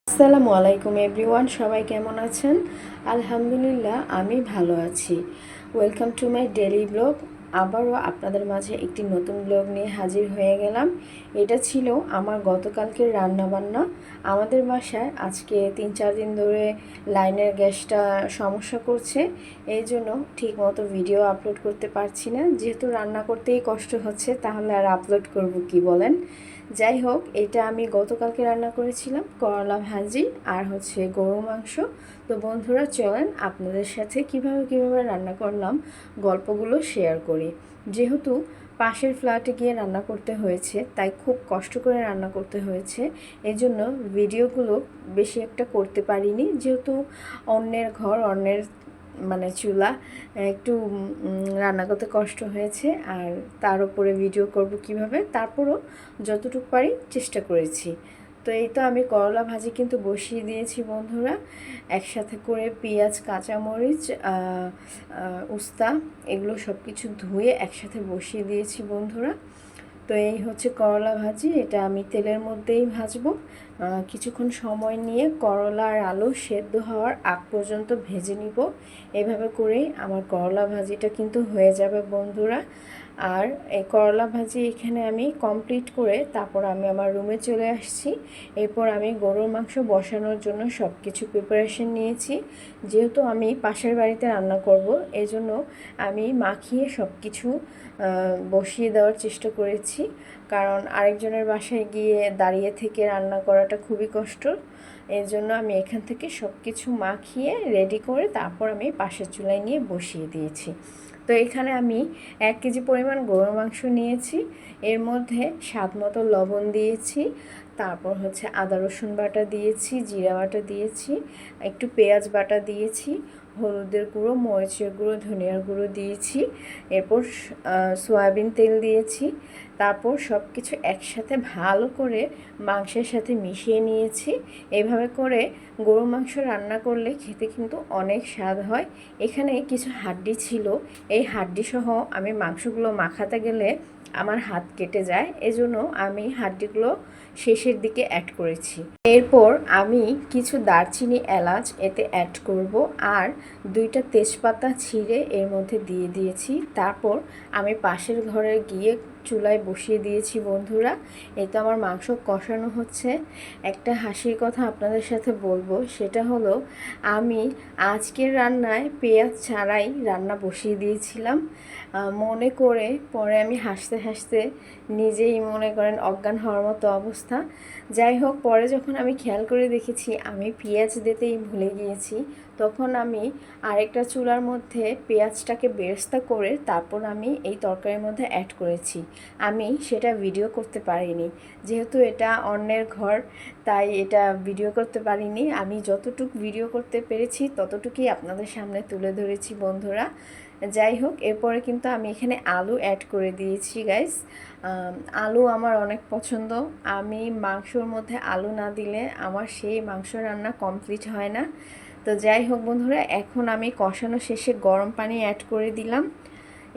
আসসালামু আলাইকুম এভরিওয়ান, সবাই কেমন আছেন? আলহামদুলিল্লাহ, আমি ভালো আছি। Welcome to my daily blog. আবারও আপনাদের মাঝে একটি নতুন ব্লগ নিয়ে হাজির হয়ে গেলাম। এটা ছিল আমার গতকালকের রান্নাবান্না। আমাদের বাসায় আজকে 3-4 দিন ধরে লাইনের গ্যাসটা সমস্যা করছে, এই জন্য ঠিক মতো ভিডিও আপলোড করতে পারছি না। যেহেতু রান্না করতেই কষ্ট হচ্ছে, তাহলে আর আপলোড করব কি বলেন? যাই হোক, এটা আমি গতকালকে রান্না করেছিলাম করলা ভাজি আর গরু মাংস। তো বন্ধুরা, চলেন আপনাদের সাথে কিভাবে রান্না করলাম গল্পগুলো শেয়ার করি। যেহেতু পাশের ফ্ল্যাটে গিয়ে রান্না করতে হয়েছে, তাই খুব কষ্ট করে রান্না করতে হয়েছে। এই জন্য ভিডিওগুলো বেশি একটা করতে পারিনি, যেহেতু অন্যের ঘর, অন্যের চুলা, একটু রান্না করতে কষ্ট হয়েছে। আর তার উপরে ভিডিও করব কিভাবে, তারপরও যতটুকু পারি চেষ্টা করেছি। তো এই তো আমি করলা ভাজি কিন্তু বসিয়ে দিয়েছি বন্ধুরা। একসাথে করে পেঁয়াজ, কাঁচামরিচ, উস্তা, এগুলো সব কিছু ধুয়ে একসাথে বসিয়ে দিয়েছি বন্ধুরা। তো এই হচ্ছে করলা ভাজি, এটা আমি তেলের মধ্যেই ভাজবো। কিছুক্ষণ সময় নিয়ে করলা আর আলু সেদ্ধ হওয়ার আগ পর্যন্ত ভেজে নিব। এভাবে করেই আমার করলা ভাজিটা কিন্তু হয়ে যাবে বন্ধুরা। আর এই করলা ভাজি এখানে আমি কমপ্লিট করে তারপর আমি আমার রুমে চলে আসছি। এরপর আমি গরুর মাংস বসানোর জন্য সব কিছু প্রিপারেশন নিয়েছি। যেহেতু আমি পাশের বাড়িতে রান্না করব, এজন্য আমি মাখিয়ে সব কিছু বসিয়ে দেওয়ার চেষ্টা করেছি। কারণ আরেকজনের বাসায় গিয়ে দাঁড়িয়ে থেকে রান্না করাটা খুবই কষ্ট। এর জন্য আমি এখান থেকে সব কিছু মাখিয়ে রেডি করে তারপর আমি পাশের চুলায় নিয়ে বসিয়ে দিয়েছি। তো এখানে আমি 1 কেজি পরিমাণ গরুর মাংস নিয়েছি। এর মধ্যে স্বাদ মতো লবণ দিয়েছি, তারপর আদা রসুন বাটা দিয়েছি, জিরা বাটা দিয়েছি, একটু পেঁয়াজ বাটা দিয়েছি, হলুদের গুঁড়ো, মরিচের গুঁড়ো, ধনিয়ার গুঁড়ো দিয়েছি। এরপর সয়াবিন তেল দিয়েছি। তারপর সব কিছু একসাথে ভালো করে মাংসের সাথে মিশিয়ে নিয়েছি। এইভাবে করে গরু মাংস রান্না করলে খেতে কিন্তু অনেক স্বাদ হয়। এখানে কিছু হাড্ডি ছিল, এই হাড্ডি সহ আমি মাংসগুলো মাখাতে গেলে আমার হাত কেটে যায়, এজন্য আমি হাড্ডিগুলো শেষের দিকে অ্যাড করেছি। এরপর আমি কিছু দারচিনি, এলাচ এতে অ্যাড করব, আর 2টা তেজপাতা ছিঁড়ে এর মধ্যে দিয়ে দিয়েছি। তারপর আমি পাশের ঘরে গিয়ে চুলায় বসিয়ে দিয়েছি বন্ধুরা। এই তো আমার মাংস কষানো হচ্ছে। একটা হাসির কথা আপনাদের সাথে বলবো, সেটা হলো আমি আজকের রান্নায় পেঁয়াজ ছাড়াই রান্না বসিয়ে দিয়েছিলাম মনে করে। পরে আমি হাসতে হাসতে নিজেই মনে করেন অজ্ঞান হওয়ার মতো অবস্থা। যাই হোক, পরে যখন আমি খেয়াল করে দেখেছি আমি পেঁয়াজ দিতেই ভুলে গিয়েছি, তখন আমি আরেকটা চুলার মধ্যে পেঁয়াজটাকে বেরেস্তা করে তারপর আমি এই তরকারির মধ্যে অ্যাড করেছি। আমি সেটা ভিডিও করতে পারিনি, যেহেতু এটা অন্যের ঘর, তাই এটা ভিডিও করতে পারিনি। আমি যতটুকু ভিডিও করতে পেরেছি ততটুকুই আপনাদের সামনে তুলে ধরেছি বন্ধুরা। যাই হোক, এরপরে কিন্তু আমি এখানে আলু অ্যাড করে দিয়েছি গাইস। আলু আমার অনেক পছন্দ। আমি মাংসর মধ্যে আলু না দিলে আমার সেই মাংস রান্না কমপ্লিট হয় না। তো যাই হোক বন্ধুরা, এখন আমি কষানো শেষে গরম পানি অ্যাড করে দিলাম।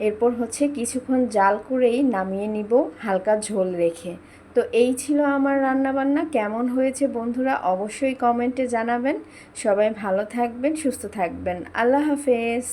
এরপর কিছুক্ষণ জাল করেই নামিয়ে নিব, হালকা ঝোল রেখে। তো এই ছিল আমার রান্নাবান্না। কেমন হয়েছে বন্ধুরা অবশ্যই কমেন্টে জানাবেন। সবাই ভালো থাকবেন, সুস্থ থাকবেন। আল্লাহ হাফেজ।